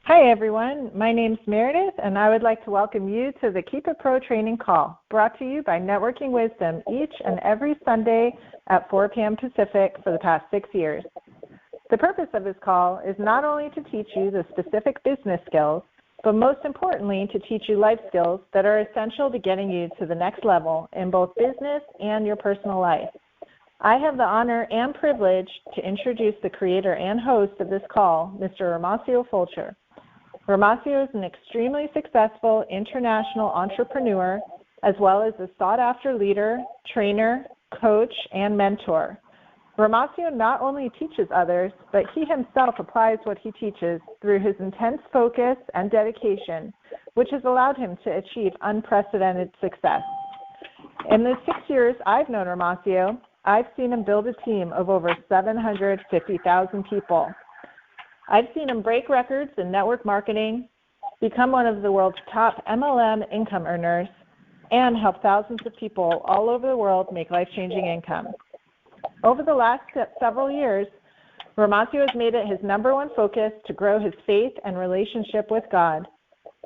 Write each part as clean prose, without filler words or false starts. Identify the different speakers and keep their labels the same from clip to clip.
Speaker 1: Hi, everyone. My name's Meredith, and I would like to welcome you to the Keep It Pro training call, brought to you by Networking Wisdom each and every Sunday at 4 p.m. Pacific for the past 6 years. The purpose of this call is not only to teach you the specific business skills, but most importantly, to teach you life skills that are essential to getting you to the next level in both business and your personal life. I have the honor and privilege to introduce the creator and host of this call, Mr. Romacio Fulcher. Romacio is an extremely successful international entrepreneur, as well as a sought-after leader, trainer, coach, and mentor. Romacio not only teaches others, but he himself applies what he teaches through his intense focus and dedication, which has allowed him to achieve unprecedented success. In the 6 years I've known Romacio, I've seen him build a team of over 750,000 people. I've seen him break records in network marketing, become one of the world's top MLM income earners, and help thousands of people all over the world make life-changing income. Over the last several years, Romacio has made it his number one focus to grow his faith and relationship with God.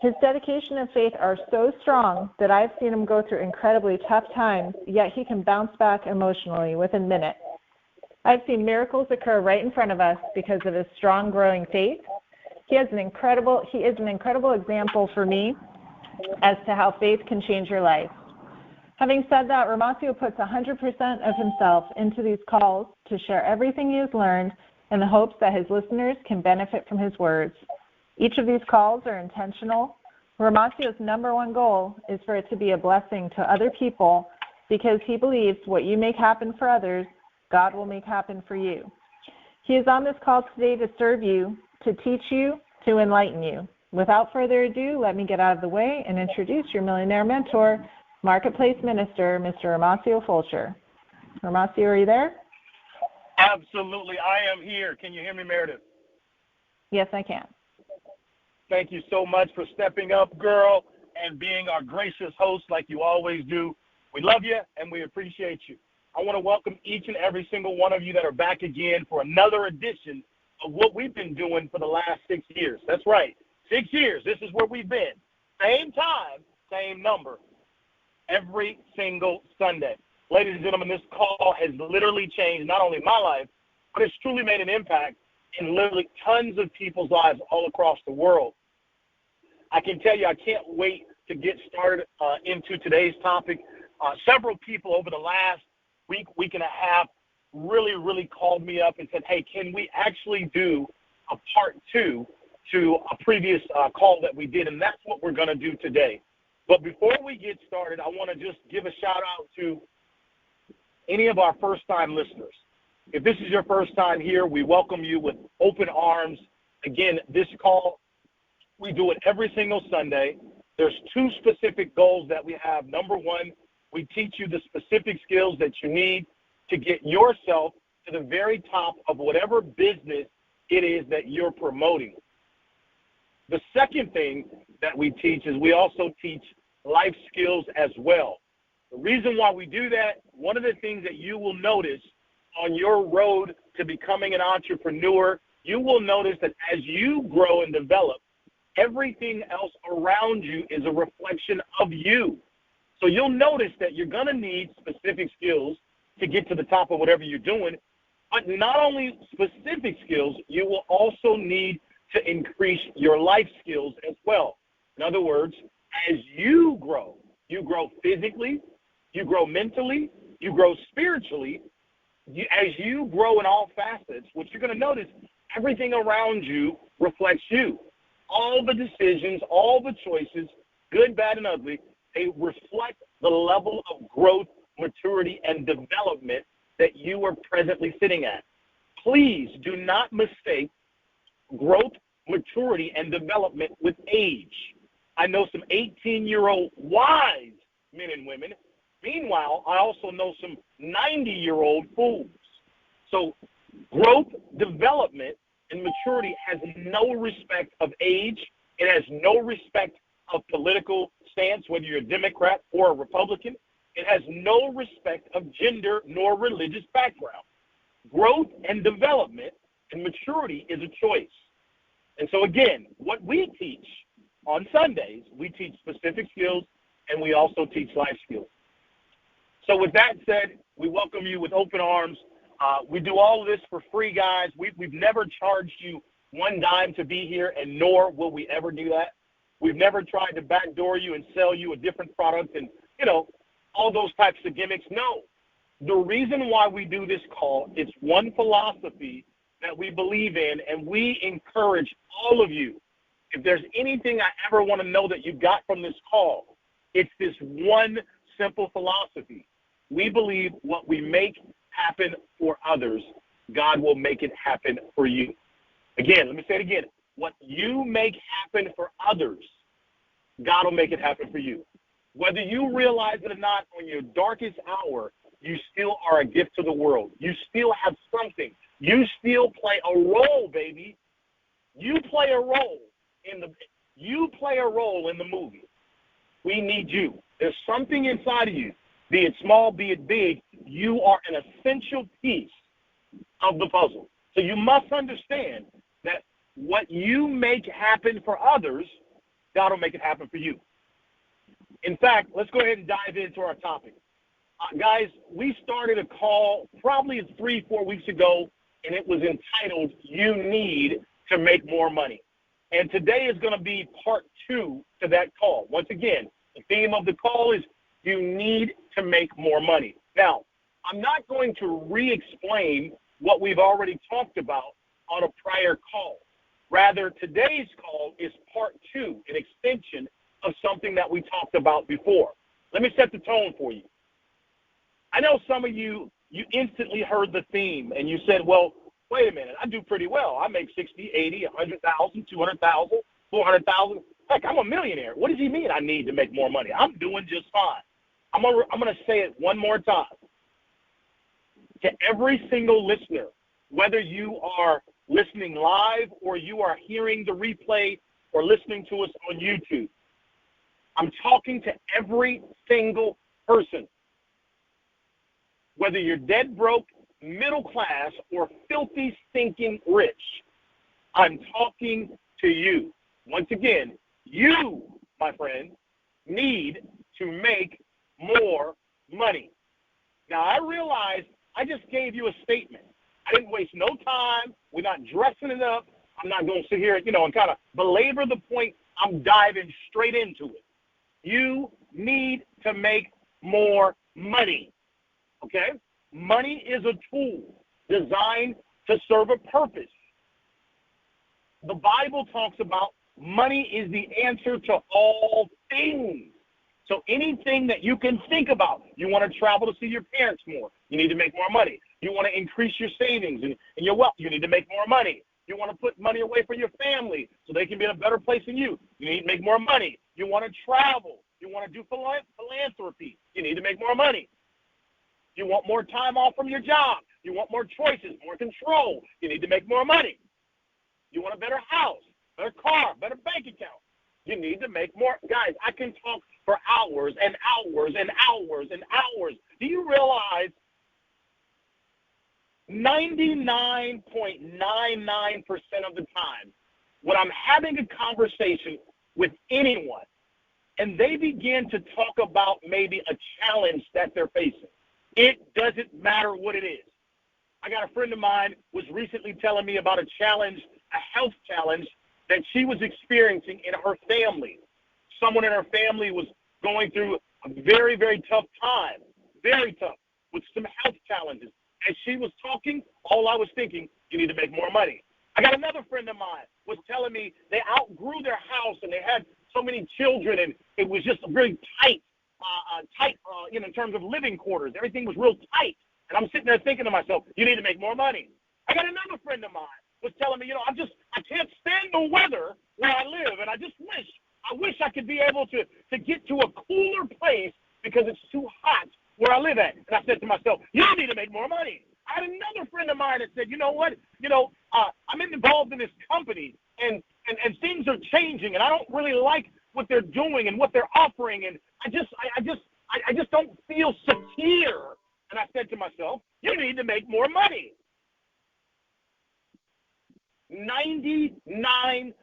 Speaker 1: His dedication and faith are so strong that I've seen him go through incredibly tough times, yet he can bounce back emotionally within minutes. I've seen miracles occur right in front of us because of his strong, growing faith. He is an incredible example for me as to how faith can change your life. Having said that, Romacio puts 100% of himself into these calls to share everything he has learned in the hopes that his listeners can benefit from his words. Each of these calls are intentional. Romacio's number one goal is for it to be a blessing to other people because he believes what you make happen for others, God will make happen for you. He is on this call today to serve you, to teach you, to enlighten you. Without further ado, let me get out of the way and introduce your millionaire mentor, Marketplace Minister, Mr. Romacio Fulcher. Romacio, are you there?
Speaker 2: Absolutely. I am here. Can you hear me, Meredith?
Speaker 1: Yes, I can.
Speaker 2: Thank you so much for stepping up, girl, and being our gracious host like you always do. We love you, and we appreciate you. I want to welcome each and every single one of you that are back again for another edition of what we've been doing for the last 6 years. That's right, 6 years. This is where we've been. Same time, same number, every single Sunday. Ladies and gentlemen, this call has literally changed not only my life, but it's truly made an impact in literally tons of people's lives all across the world. I can tell you I can't wait to get started into today's topic. Several people over the last week and a half really called me up and said, hey, can we actually do a part 2 to a previous call that we did? And that's what we're going to do today. But before we get started, I want to just give a shout out to any of our first-time listeners. If this is your first time here, we welcome you with open arms. Again, this call, we do it every single Sunday. There's 2 specific goals that we have. Number 1, we teach you the specific skills that you need to get yourself to the very top of whatever business it is that you're promoting. The second thing that we teach is we also teach life skills as well. The reason why we do that, one of the things that you will notice on your road to becoming an entrepreneur, you will notice that as you grow and develop, everything else around you is a reflection of you. So you'll notice that you're going to need specific skills to get to the top of whatever you're doing, but not only specific skills, you will also need to increase your life skills as well. In other words, as you grow physically, you grow mentally, you grow spiritually, as you grow in all facets, what you're going to notice, everything around you reflects you. All the decisions, all the choices, good, bad, and ugly, they reflect the level of growth, maturity, and development that you are presently sitting at. Please do not mistake growth, maturity, and development with age. I know some 18-year-old wise men and women. Meanwhile, I also know some 90-year-old fools. So growth, development, and maturity has no respect of age. It has no respect of political stance, whether you're a Democrat or a Republican. It has no respect of gender nor religious background. Growth and development and maturity is a choice. And so, again, what we teach on Sundays, we teach specific skills, and we also teach life skills. So with that said, we welcome you with open arms. We do all of this for free, guys. We've never charged you one dime to be here, and nor will we ever do that. We've never tried to backdoor you and sell you a different product and, all those types of gimmicks. No. The reason why we do this call, it's one philosophy that we believe in, and we encourage all of you. If there's anything I ever want to know that you got from this call, it's this one simple philosophy. We believe what we make happen for others, God will make it happen for you. Again, let me say it again. What you make happen for others, God will make it happen for you. Whether you realize it or not, on your darkest hour, you still are a gift to the world. You still have something. You still play a role, baby. You play a role in the movie. We need you. There's something inside of you, be it small, be it big. You are an essential piece of the puzzle. So you must understand that what you make happen for others, God will make it happen for you. In fact, let's go ahead and dive into our topic. Guys, we started a call probably 3-4 weeks ago, and it was entitled, You Need to Make More Money. And today is going to be part 2 to that call. Once again, the theme of the call is you need to make more money. Now, I'm not going to re-explain what we've already talked about on a prior call. Rather, today's call is part 2, an extension of something that we talked about before. Let me set the tone for you. I know some of you instantly heard the theme and you said, well, wait a minute, I do pretty well. I make 60, 80, 100,000, 200,000, 400,000. Heck, I'm a millionaire. What does he mean I need to make more money? I'm doing just fine. I'm gonna say it one more time. To every single listener, whether you are listening live or you are hearing the replay or listening to us on YouTube, I'm talking to every single person. Whether you're dead broke, middle class, or filthy, stinking rich, I'm talking to you. Once again, you, my friend, need to make more money. Now, I realize I just gave you a statement. I didn't waste no time. We're not dressing it up. I'm not going to sit here, and kind of belabor the point. I'm diving straight into it. You need to make more money. Okay? Money is a tool designed to serve a purpose. The Bible talks about money is the answer to all things. So anything that you can think about, you want to travel to see your parents more, you need to make more money. You want to increase your savings and your wealth, you need to make more money. You want to put money away for your family so they can be in a better place than you, you need to make more money. You want to travel, you want to do philanthropy, you need to make more money. You want more time off from your job, you want more choices, more control, you need to make more money. You want a better house, better car, better bank account, you need to make more. Guys, I can talk for hours and hours and hours and hours. Do you realize 99.99% of the time when I'm having a conversation with anyone and they begin to talk about maybe a challenge that they're facing, it doesn't matter what it is. I got a friend of mine was recently telling me about a challenge, a health challenge that she was experiencing in her family. Someone in her family was going through a very, very tough time, very tough, with some health challenges. As she was talking, all I was thinking, you need to make more money. I got another friend of mine was telling me they outgrew their house and they had so many children and it was just very tight, in terms of living quarters. Everything was real tight. And I'm sitting there thinking to myself, you need to make more money. I got another friend of mine was telling me, I can't stand the weather where I live, and I wish I could be able to get to a cooler place because it's too hot where I live at. And I said to myself, you need to make more money. I had another friend of mine that said, you know what, I'm involved in this company, and things are changing, and I don't really like what they're doing and what they're offering, and I just don't feel secure. And I said to myself, you need to make more money. 99.99999%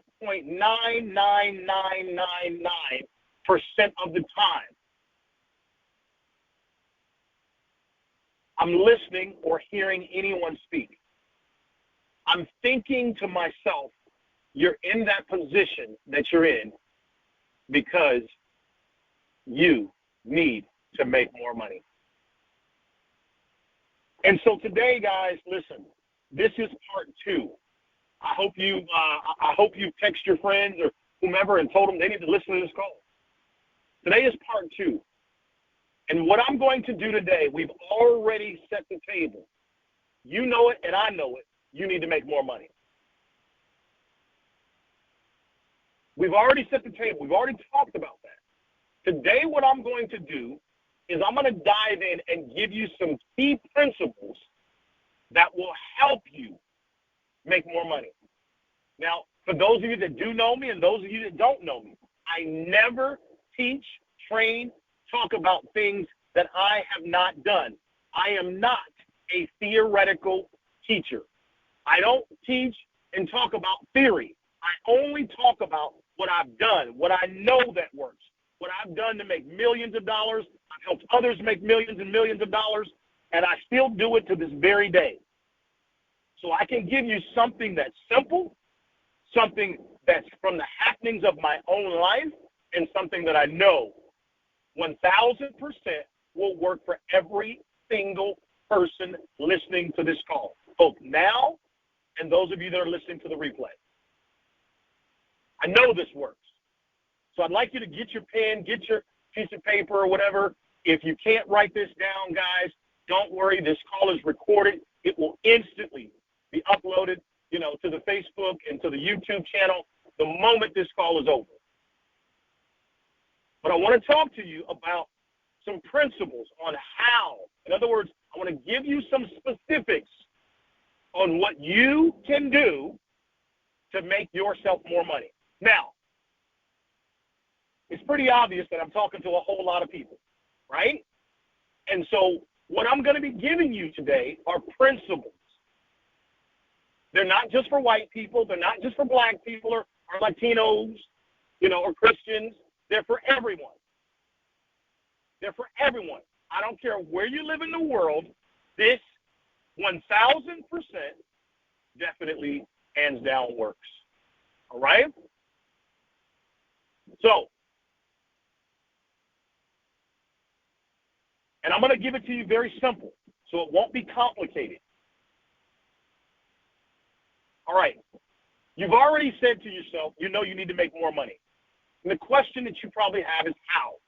Speaker 2: of the time, I'm listening or hearing anyone speak. I'm thinking to myself, you're in that position that you're in because you need to make more money. And so today, guys, listen, this is part 2. I hope you text your friends or whomever and told them they need to listen to this call. Today is part 2. And what I'm going to do today, we've already set the table. You know it and I know it. You need to make more money. We've already set the table. We've already talked about that. Today, what I'm going to do is I'm going to dive in and give you some key principles that will help you make more money. Now, for those of you that do know me and those of you that don't know me, I never teach, train, talk about things that I have not done. I am not a theoretical teacher. I don't teach and talk about theory. I only talk about what I've done, what I know that works, what I've done to make millions of dollars. I've helped others make millions and millions of dollars, and I still do it to this very day. So I can give you something that's simple, something that's from the happenings of my own life, and something that I know 1,000% will work for every single person listening to this call, both now and those of you that are listening to the replay. I know this works. So I'd like you to get your pen, get your piece of paper or whatever. If you can't write this down, guys, don't worry. This call is recorded. It will instantly be uploaded, to the Facebook and to the YouTube channel the moment this call is over. But I want to talk to you about some principles on how. In other words, I want to give you some specifics on what you can do to make yourself more money. Now, it's pretty obvious that I'm talking to a whole lot of people, right? And so what I'm going to be giving you today are principles. They're not just for white people. They're not just for black people or Latinos, or Christians. They're for everyone. They're for everyone. I don't care where you live in the world. This 1,000% definitely, hands down, works. All right? So, and I'm going to give it to you very simple, so it won't be complicated. All right. You've already said to yourself, you need to make more money. And the question that you probably have is how?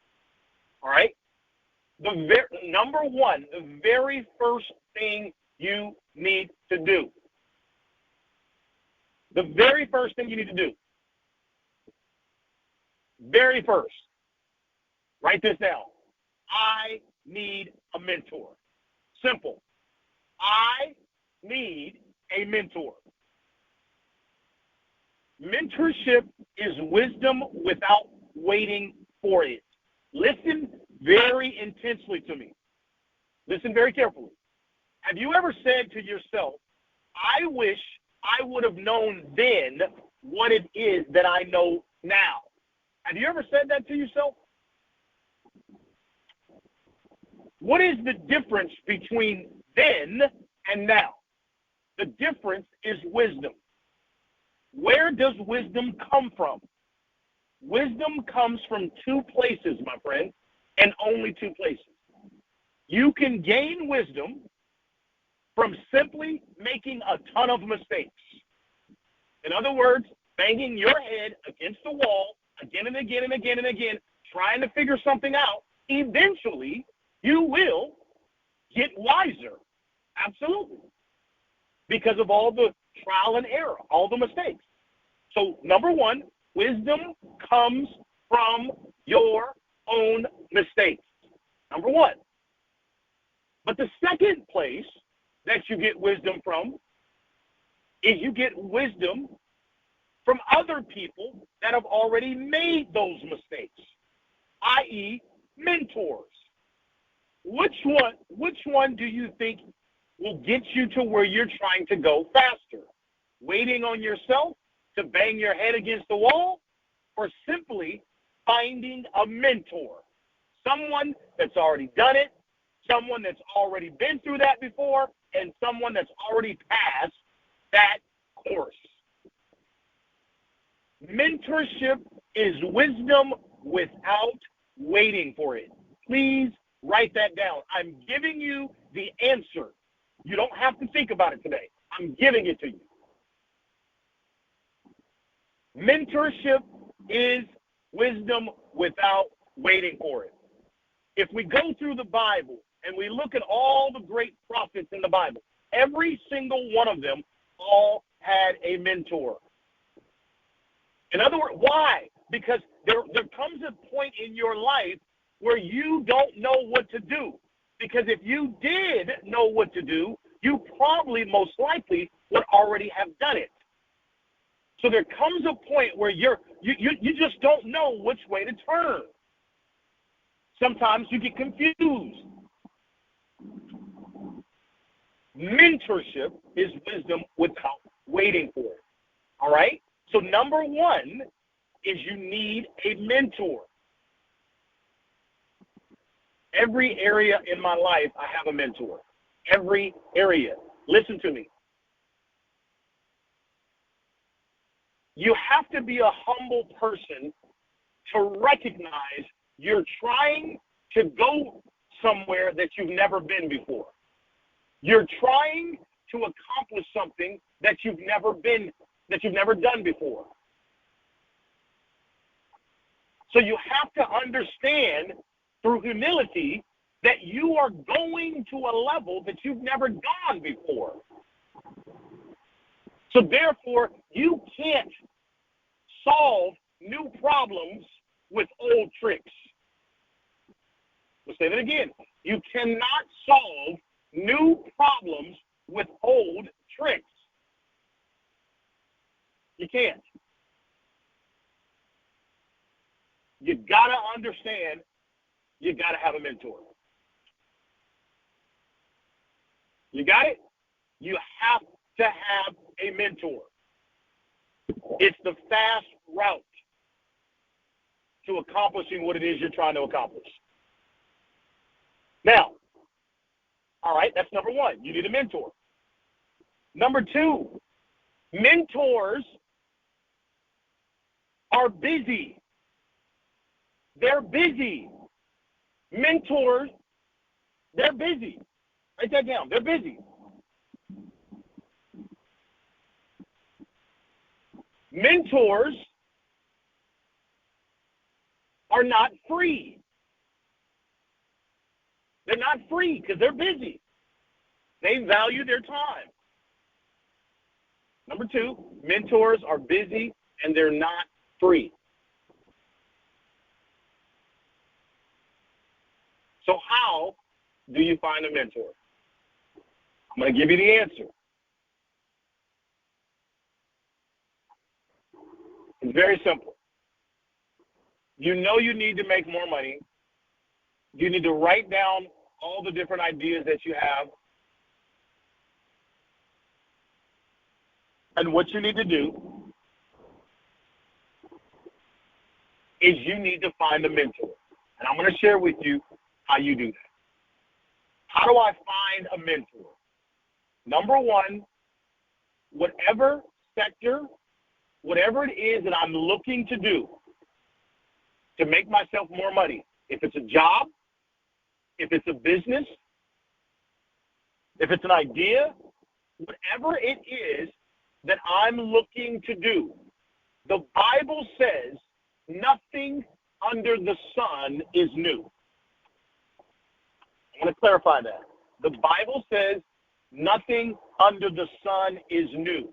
Speaker 2: All right? Number one, the very first thing you need to do. The very first thing you need to do. Very first. Write this down. I need a mentor. Simple. I need a mentor. Mentorship is wisdom without waiting for it. Listen very intensely to me. Listen very carefully. Have you ever said to yourself, I wish I would have known then what it is that I know now? Have you ever said that to yourself? What is the difference between then and now? The difference is wisdom. Where does wisdom come from? Wisdom comes from two places, my friend, and only two places. You can gain wisdom from simply making a ton of mistakes. In other words, banging your head against the wall again and again and again and again, trying to figure something out. Eventually, you will get wiser. Absolutely. Because of all the trial and error, all the mistakes. So, number one, wisdom comes from your own mistakes. Number one. But the second place that you get wisdom from is you get wisdom from other people that have already made those mistakes, i.e., mentors. Which one do you think will get you to where you're trying to go faster? waiting on yourself to bang your head against the wall, or simply finding a mentor, someone that's already done it, someone that's already been through that before, and someone that's already passed that course. Mentorship is wisdom without waiting for it. Please write that down. I'm giving you the answer. You don't have to think about it today. I'm giving it to you. Mentorship is wisdom without waiting for it. If we go through the Bible and we look at all the great prophets in the Bible, every single one of them all had a mentor. In other words, why? Because there comes a point in your life where you don't know what to do. Because if you did know what to do, you probably most likely would already have done it. So there comes a point where you just don't know which way to turn. Sometimes you get confused. Mentorship is wisdom without waiting for it. All right? So number one is you need a mentor. Every area in my life, I have a mentor. Every area. Listen to me. You have to be a humble person to recognize you're trying to go somewhere that you've never been before. You're trying to accomplish something that you've never done before. So you have to understand through humility that you are going to a level that you've never gone before. So therefore, you can't solve new problems with old tricks. We'll say that again. You cannot solve new problems with old tricks. You can't. You got to understand you got to have a mentor. You got it? You have to have a mentor. It's the fast route to accomplishing what it is you're trying to accomplish. Now, all right, that's number one. You need a mentor. Number two, mentors are busy. They're busy. Mentors, they're busy. Write that down. They're busy. Mentors are not free. They're not free because they're busy. They value their time. Number two, mentors are busy and they're not free. So how do you find a mentor? I'm going to give you the answer. It's very simple. You know you need to make more money. You need to write down all the different ideas that you have. And what you need to do is you need to find a mentor. And I'm going to share with you how you do that. How do I find a mentor? Number one, whatever sector, whatever it is that I'm looking to do to make myself more money, if it's a job, if it's a business, if it's an idea, whatever it is that I'm looking to do, the Bible says nothing under the sun is new. I want to clarify that. The Bible says nothing under the sun is new.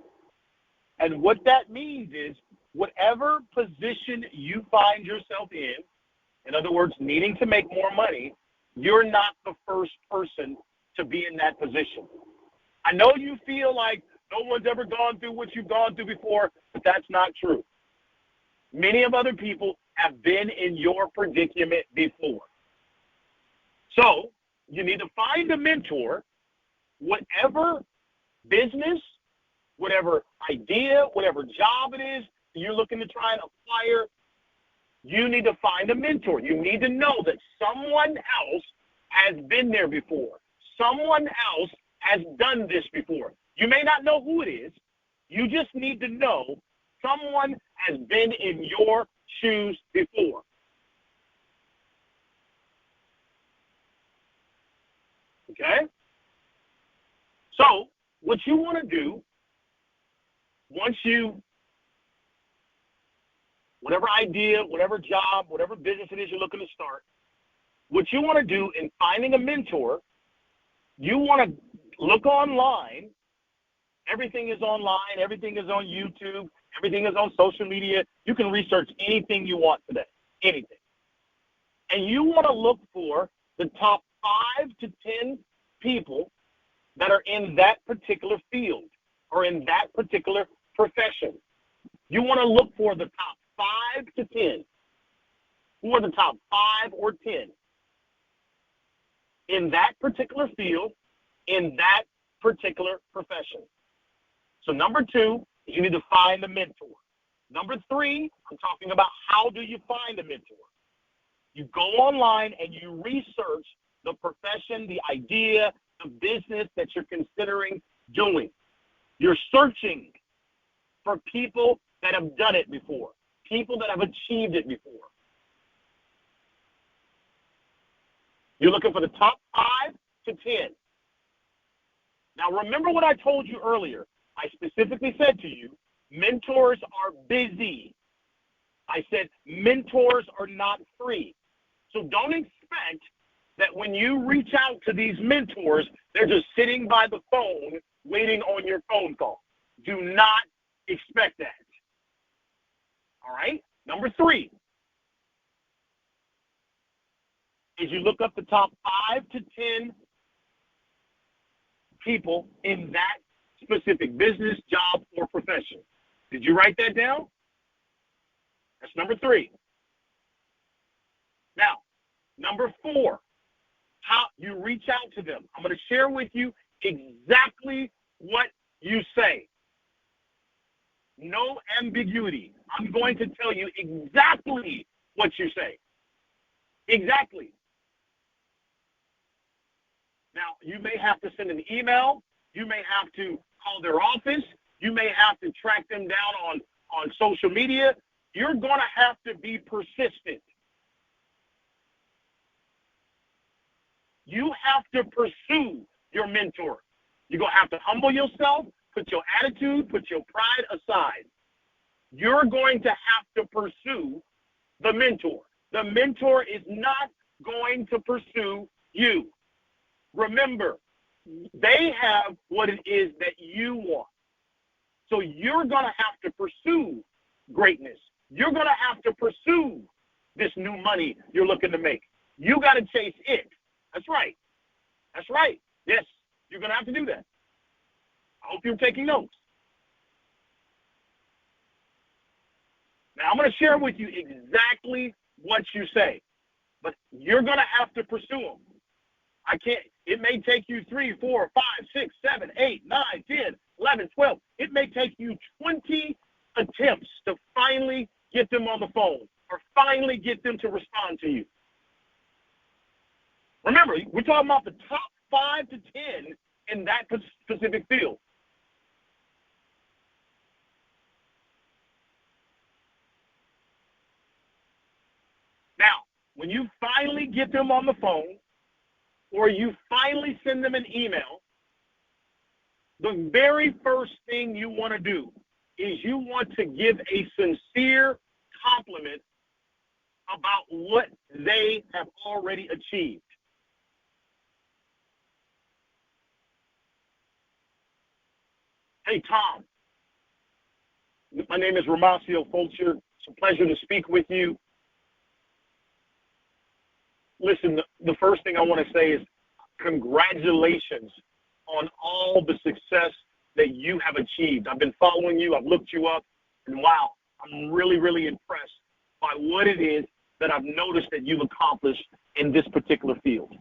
Speaker 2: And what that means is whatever position you find yourself in other words, needing to make more money, you're not the first person to be in that position. I know you feel like no one's ever gone through what you've gone through before, but that's not true. Many of other people have been in your predicament before. So you need to find a mentor, whatever business, whatever idea, whatever job it is you're looking to try and acquire, you need to find a mentor. You need to know that someone else has been there before. Someone else has done this before. You may not know who it is. You just need to know someone has been in your shoes before. Okay? So, what you want to do, once you, whatever idea, whatever job, whatever business it is you're looking to start, what you want to do in finding a mentor, you want to look online. Everything is online. Everything is on YouTube. Everything is on social media. You can research anything you want today, anything. And you want to look for the top 5 to 10 people that are in that particular field or in that particular profession. You want to look for the top 5 to 10. Who are the top 5 or 10 in that particular field, in that particular profession? So number 2 is you need to find a mentor. Number 3, I'm talking about how do you find a mentor. You go online and you research the profession, the idea, the business that you're considering doing. You're searching for people that have done it before, people that have achieved it before. You're looking for the top 5 to 10. Now, remember what I told you earlier. I specifically said to you, mentors are busy. I said mentors are not free. So don't expect that when you reach out to these mentors, they're just sitting by the phone waiting on your phone call. Do not expect that. All right? Number 3 is you look up the top 5 to 10 people in that specific business, job, or profession. Did you write that down? That's number 3. Now, number 4, how you reach out to them. I'm going to share with you exactly what you say. No ambiguity. I'm going to tell you exactly what you say. Exactly. Now, you may have to send an email. You may have to call their office. You may have to track them down on social media. You're going to have to be persistent. You have to pursue your mentor. You're going to have to humble yourself, put your attitude, put your pride aside. You're going to have to pursue the mentor. The mentor is not going to pursue you. Remember, they have what it is that you want. So you're going to have to pursue greatness. You're going to have to pursue this new money you're looking to make. You got to chase it. That's right. That's right. Yes, you're going to have to do that. I hope you're taking notes. Now, I'm going to share with you exactly what you say, but you're going to have to pursue them. It may take you 3, 4, 5, 6, 7, 8, 9, 10, 11, 12. It may take you 20 attempts to finally get them on the phone or finally get them to respond to you. Remember, we're talking about the top 5 to 10 in that specific field. Now, when you finally get them on the phone or you finally send them an email, the very first thing you want to do is you want to give a sincere compliment about what they have already achieved. Hey, Tom, my name is Romacio Fulcher. It's a pleasure to speak with you. Listen, the first thing I want to say is congratulations on all the success that you have achieved. I've been following you. I've looked you up. And wow, I'm really, really impressed by what it is that I've noticed that you've accomplished in this particular field.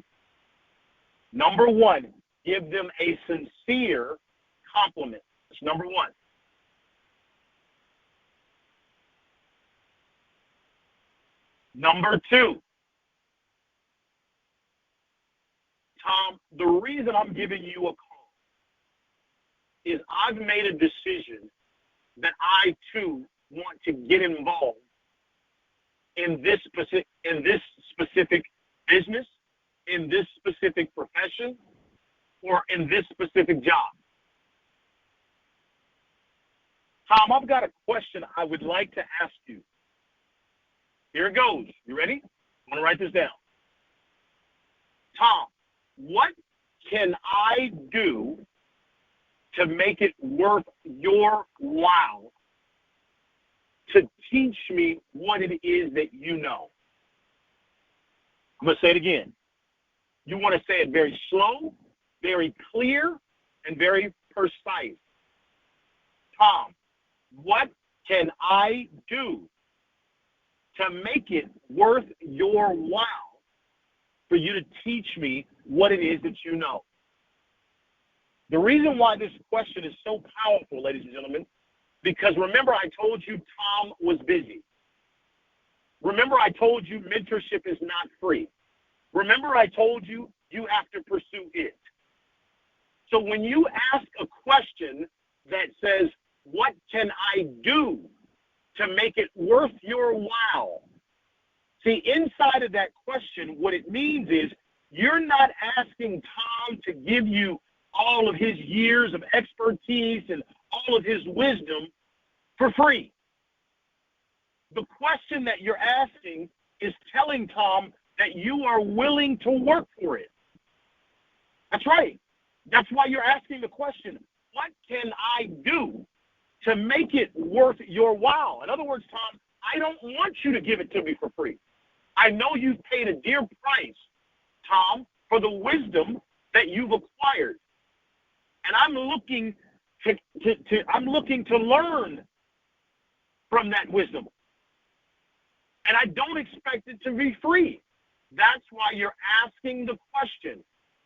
Speaker 2: Number 1, give them a sincere compliment. That's number one. Number two, Tom, the reason I'm giving you a call is I've made a decision that I, too, want to get involved in this specific business, in this specific profession, or in this specific job. Tom, I've got a question I would like to ask you. Here it goes. You ready? I'm going to write this down. Tom, what can I do to make it worth your while to teach me what it is that you know? I'm going to say it again. You want to say it very slow, very clear, and very precise. Tom, what can I do to make it worth your while for you to teach me what it is that you know? The reason why this question is so powerful, ladies and gentlemen, because remember I told you Tom was busy. Remember I told you mentorship is not free. Remember I told you you have to pursue it. So when you ask a question that says, what can I do to make it worth your while? See, inside of that question, what it means is you're not asking Tom to give you all of his years of expertise and all of his wisdom for free. The question that you're asking is telling Tom that you are willing to work for it. That's right. That's why you're asking the question, what can I do to make it worth your while? In other words, Tom, I don't want you to give it to me for free. I know you've paid a dear price, Tom, for the wisdom that you've acquired. And I'm looking to learn from that wisdom. And I don't expect it to be free. That's why you're asking the question,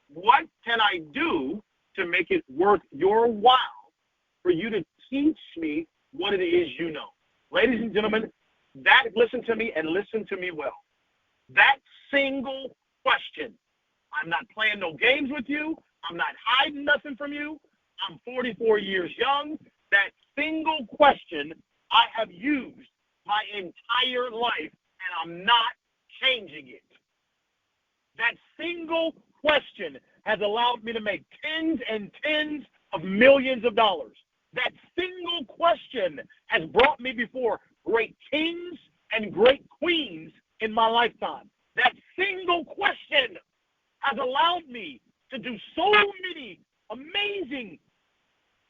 Speaker 2: what can I do to make it worth your while for you to teach me what it is you know? Ladies and gentlemen, listen to me and listen to me well. That single question, I'm not playing no games with you. I'm not hiding nothing from you. I'm 44 years young. That single question I have used my entire life, and I'm not changing it. That single question has allowed me to make tens and tens of millions of dollars. That single question has brought me before great kings and great queens in my lifetime. That single question has allowed me to do so many amazing,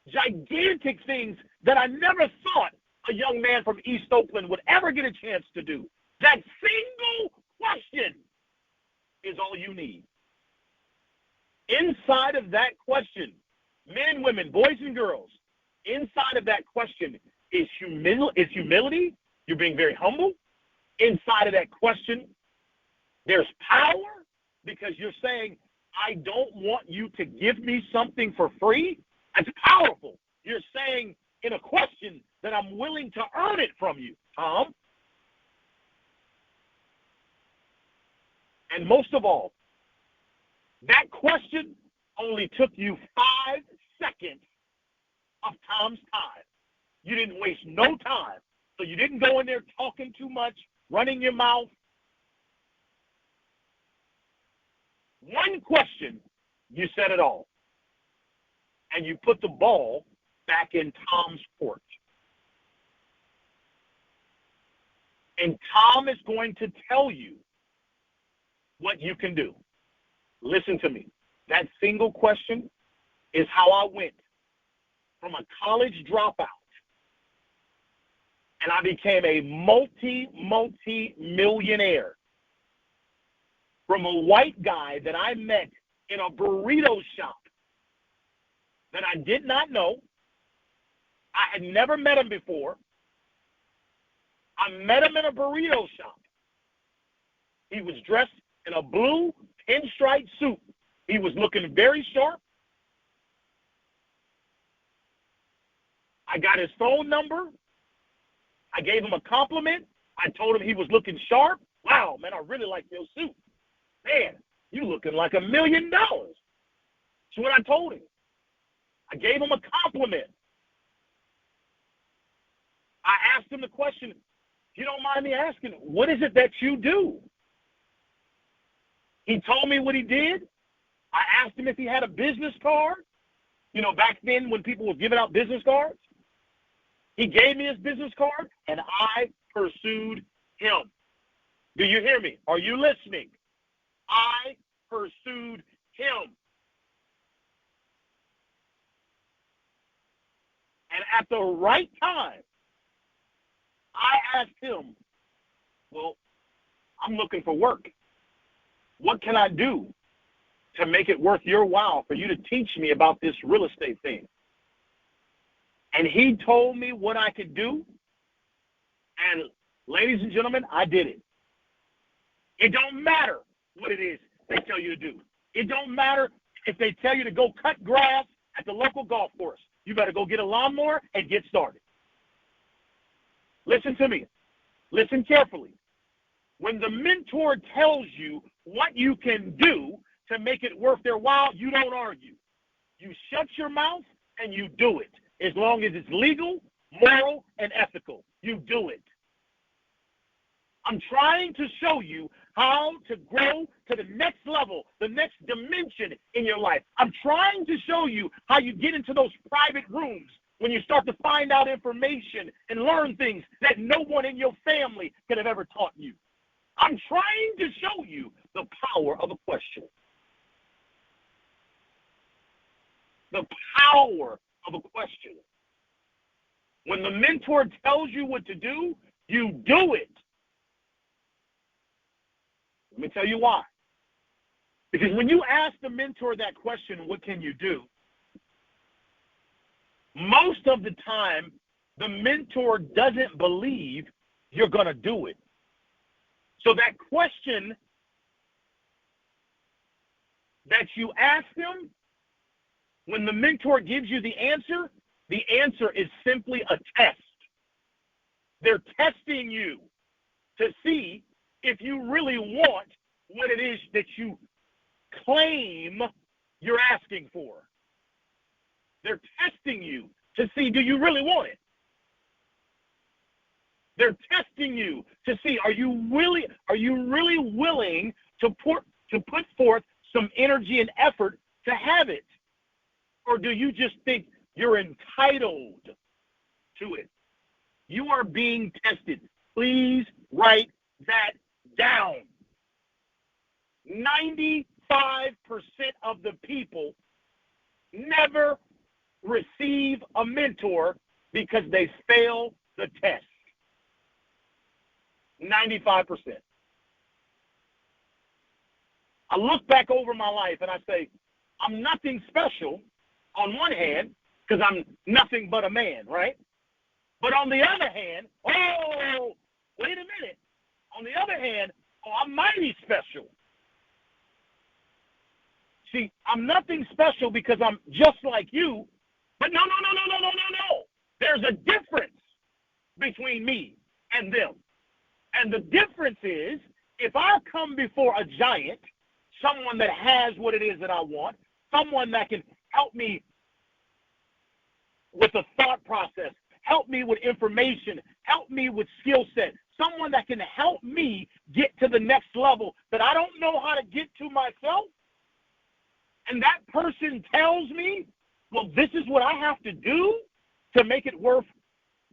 Speaker 2: gigantic things that I never thought a young man from East Oakland would ever get a chance to do. That single question is all you need. Inside of that question, men, women, boys, and girls, inside of that question is humility. You're being very humble. Inside of that question, there's power because you're saying, I don't want you to give me something for free. That's powerful. You're saying in a question that I'm willing to earn it from you, Tom. And most of all, that question only took you 5 seconds of Tom's time. You didn't waste no time. So you didn't go in there talking too much, running your mouth. One question, you said it all. And you put the ball back in Tom's court. And Tom is going to tell you what you can do. Listen to me. That single question is how I went from a college dropout and I became a multi-millionaire from a white guy that I met in a burrito shop that I did not know. I had never met him before. I met him in a burrito shop. He was dressed in a blue pinstripe suit. He was looking very sharp. I got his phone number. I gave him a compliment. I told him he was looking sharp. Wow, man, I really like your suit. Man, you looking like $1 million. That's what I told him. I gave him a compliment. I asked him the question, if you don't mind me asking, what is it that you do? He told me what he did. I asked him if he had a business card. You know, back then when people were giving out business cards. He gave me his business card, and I pursued him. Do you hear me? Are you listening? I pursued him. And at the right time, I asked him, well, I'm looking for work. What can I do to make it worth your while for you to teach me about this real estate thing? And he told me what I could do. And ladies and gentlemen, I did it. It don't matter what it is they tell you to do. It don't matter if they tell you to go cut grass at the local golf course. You better go get a lawnmower and get started. Listen to me. Listen carefully. When the mentor tells you what you can do to make it worth their while, you don't argue. You shut your mouth and you do it. As long as it's legal, moral, and ethical, you do it. I'm trying to show you how to grow to the next level, the next dimension in your life. I'm trying to show you how you get into those private rooms when you start to find out information and learn things that no one in your family could have ever taught you. I'm trying to show you the power of a question. The power of a question. When the mentor tells you what to do, you do it. Let me tell you why. Because when you ask the mentor that question, what can you do? Most of the time, the mentor doesn't believe you're going to do it. So that question that you ask them, when the mentor gives you the answer is simply a test. They're testing you to see if you really want what it is that you claim you're asking for. They're testing you to see, do you really want it? They're testing you to see, are you really willing to put forth some energy and effort to have it? Or do you just think you're entitled to it? You are being tested. Please write that down. 95% of the people never receive a mentor because they fail the test. 95%. I look back over my life and I say, I'm nothing special on one hand because I'm nothing but a man, right? But on the other hand, oh, wait a minute. On the other hand, oh, I'm mighty special. See, I'm nothing special because I'm just like you, but no. There's a difference between me and them. And the difference is, if I come before a giant, someone that has what it is that I want, someone that can help me with a thought process, help me with information, help me with skill set, someone that can help me get to the next level that I don't know how to get to myself, and that person tells me, well, this is what I have to do to make it worth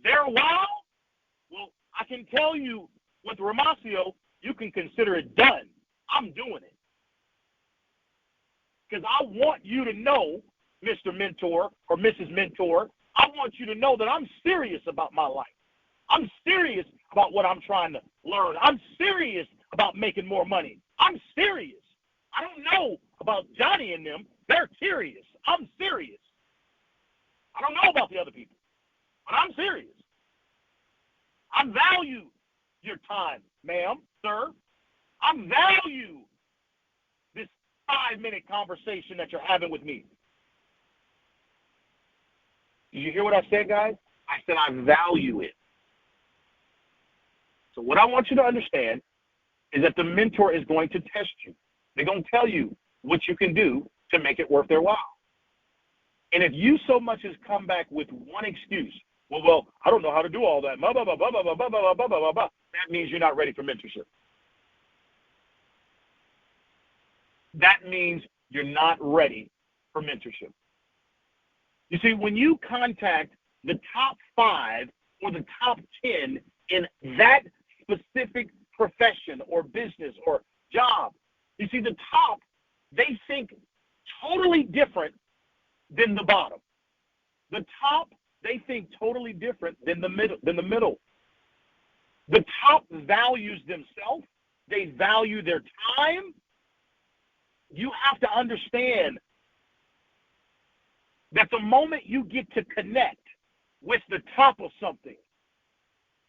Speaker 2: their while, well, I can tell you with Romacio, you can consider it done. I'm doing it. Because I want you to know, Mr. Mentor or Mrs. Mentor, I want you to know that I'm serious about my life. I'm serious about what I'm trying to learn. I'm serious about making more money. I'm serious. I don't know about Johnny and them. They're serious. I'm serious. I don't know about the other people, but I'm serious. I value your time, ma'am, sir. I value this 5-minute conversation that you're having with me. Did you hear what I said, guys? and I value it. So what I want you to understand is that the mentor is going to test you. They're going to tell you what you can do to make it worth their while. And if you so much as come back with one excuse, well, I don't know how to do all that, that means you're not ready for mentorship. That means you're not ready for mentorship. You see, when you contact the top 5 or the top 10 in that specific profession or business or job, you see, the top, they think totally different than the bottom. The top, they think totally different than the middle. The top values themselves. They value their time. You have to understand that the moment you get to connect with the top of something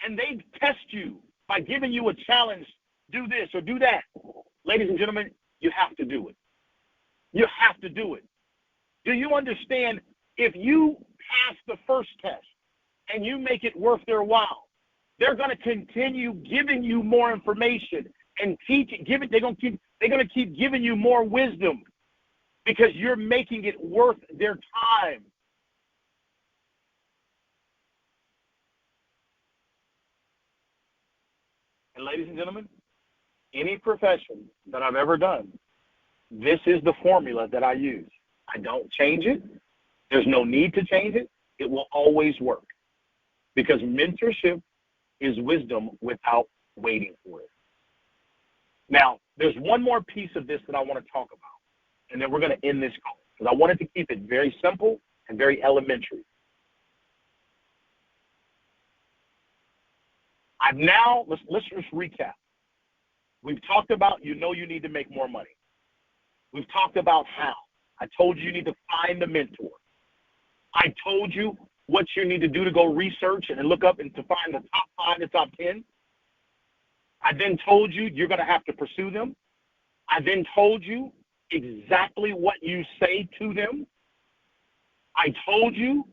Speaker 2: and they test you by giving you a challenge, do this or do that, ladies and gentlemen, you have to do it. You have to do it. Do you understand, if you pass the first test and you make it worth their while, they're going to continue giving you more information and they're going to keep giving you more wisdom because you're making it worth their time. And ladies and gentlemen, any profession that I've ever done, this is the formula that I use. I don't change it. There's no need to change it. It will always work because mentorship is wisdom without waiting for it. Now, there's one more piece of this that I want to talk about, and then we're going to end this call because I wanted to keep it very simple and very elementary. Let's just recap. We've talked about you need to make more money. We've talked about how. I told you need to find a mentor. I told you what you need to do to go research and look up and to find the top 5, the top 10. I then told you you're going to have to pursue them. I then told you exactly what you say to them. I told you,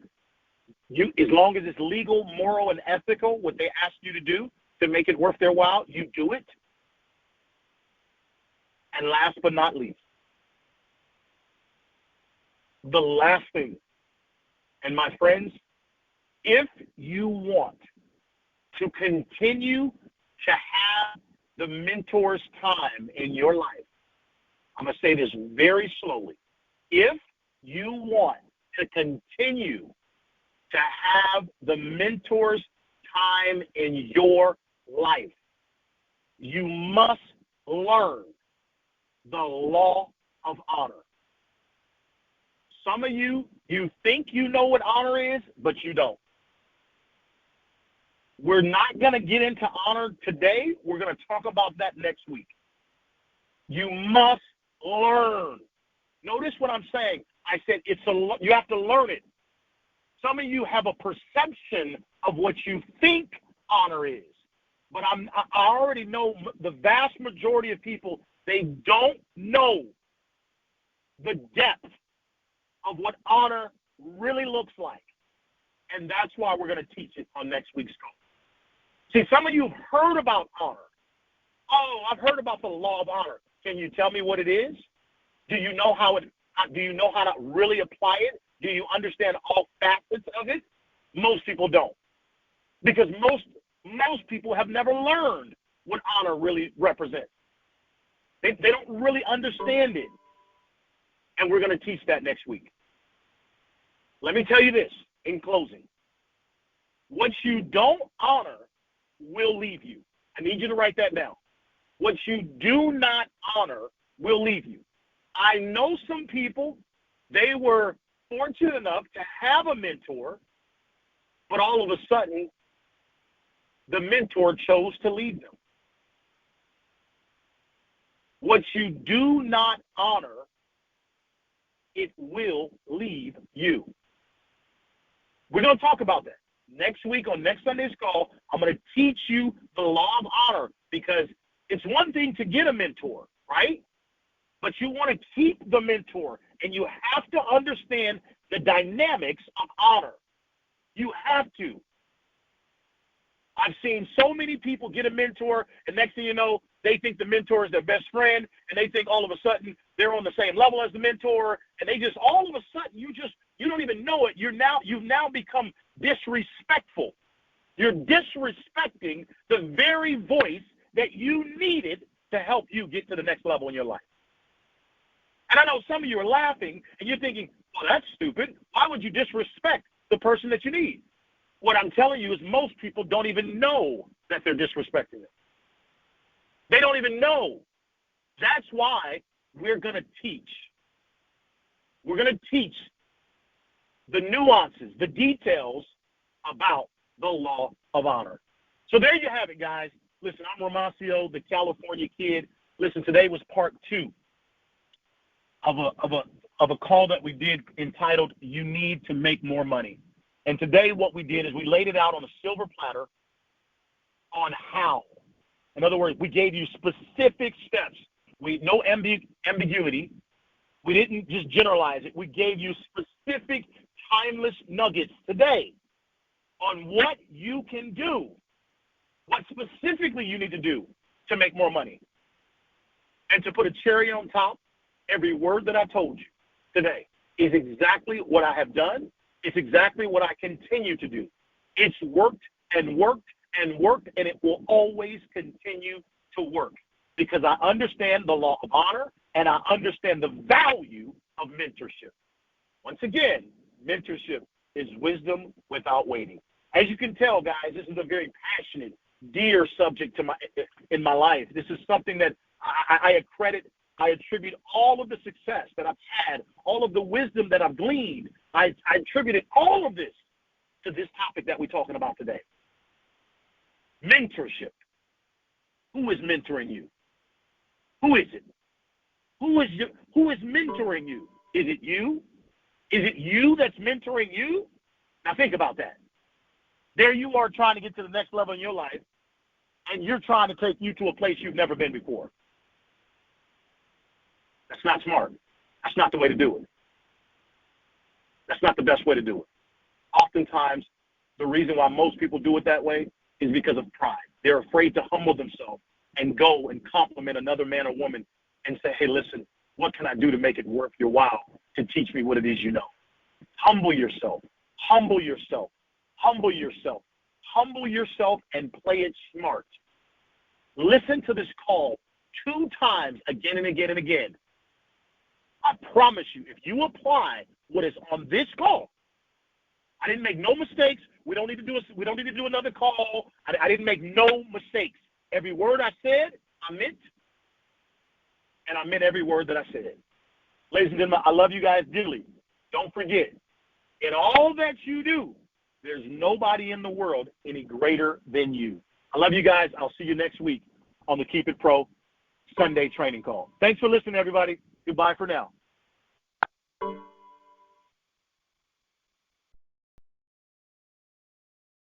Speaker 2: as long as it's legal, moral, and ethical, what they ask you to do to make it worth their while, you do it. And last but not least, the last thing, and my friends, if you want to continue to have the mentor's time in your life, I'm going to say this very slowly. If you want to continue to have the mentor's time in your life, you must learn the law of honor. Some of you think you know what honor is, but you don't. We're not going to get into honor today. We're going to talk about that next week. You must learn. Notice what I'm saying. I said you have to learn it. Some of you have a perception of what you think honor is. But I already know the vast majority of people, they don't know the depth of what honor really looks like. And that's why we're going to teach it on next week's call. See, some of you have heard about honor. Oh, I've heard about the law of honor. Can you tell me what it is? Do you know how to really apply it? Do you understand all facets of it? Most people don't. Because most people have never learned what honor really represents. They don't really understand it. And we're going to teach that next week. Let me tell you this in closing. What you don't honor will leave you. I need you to write that down. What you do not honor will leave you. I know some people, they were fortunate enough to have a mentor, but all of a sudden, the mentor chose to leave them. What you do not honor, it will leave you. We're going to talk about that. Next week on next Sunday's call, I'm going to teach you the law of honor because it's one thing to get a mentor, right? But you want to keep the mentor, and you have to understand the dynamics of honor. You have to. I've seen so many people get a mentor, and next thing you know, they think the mentor is their best friend, and they think all of a sudden they're on the same level as the mentor, and they just all of a sudden you don't even know it. You've now become disrespectful. You're disrespecting the very voice that you needed to help you get to the next level in your life. And I know some of you are laughing, and you're thinking, well, that's stupid. Why would you disrespect the person that you need? What I'm telling you is most people don't even know that they're disrespecting it. They don't even know. That's why we're going to teach. We're going to teach the nuances, the details about the law of honor. So there you have it, guys. Listen, I'm Romacio, the California kid. Listen, today was part 2 of a call that we did entitled "You Need to Make More Money." And today what we did is we laid it out on a silver platter on how. In other words, we gave you specific steps. No ambiguity. We didn't just generalize it. We gave you specific, timeless nuggets today on what you can do, what specifically you need to do to make more money. And to put a cherry on top, every word that I told you today is exactly what I have done. It's exactly what I continue to do. It's worked and worked and worked, and it will always continue to work because I understand the law of honor and I understand the value of mentorship. Once again, mentorship is wisdom without waiting. As you can tell, guys, this is a very passionate, dear subject in my life. This is something that I attribute all of the success that I've had, all of the wisdom that I've gleaned. I attributed all of this to this topic that we're talking about today. Mentorship. Who is mentoring you? Who is it? Who is mentoring you? Is it you? Is it you that's mentoring you? Now think about that. There you are trying to get to the next level in your life, and you're trying to take you to a place you've never been before. That's not smart. That's not the way to do it. That's not the best way to do it. Oftentimes, the reason why most people do it that way is because of pride. They're afraid to humble themselves and go and compliment another man or woman and say, hey, listen, what can I do to make it worth your while to teach me what it is you know? Humble yourself. Humble yourself. Humble yourself. Humble yourself and play it smart. Listen to this call 2 times again and again and again. I promise you, if you apply what is on this call, I didn't make no mistakes. We don't need to do another call. I didn't make no mistakes. Every word I said, I meant, and I meant every word that I said. Ladies and gentlemen, I love you guys dearly. Don't forget, in all that you do, there's nobody in the world any greater than you. I love you guys. I'll see you next week on the Keep It Pro Sunday training call. Thanks for listening, everybody. Goodbye for now.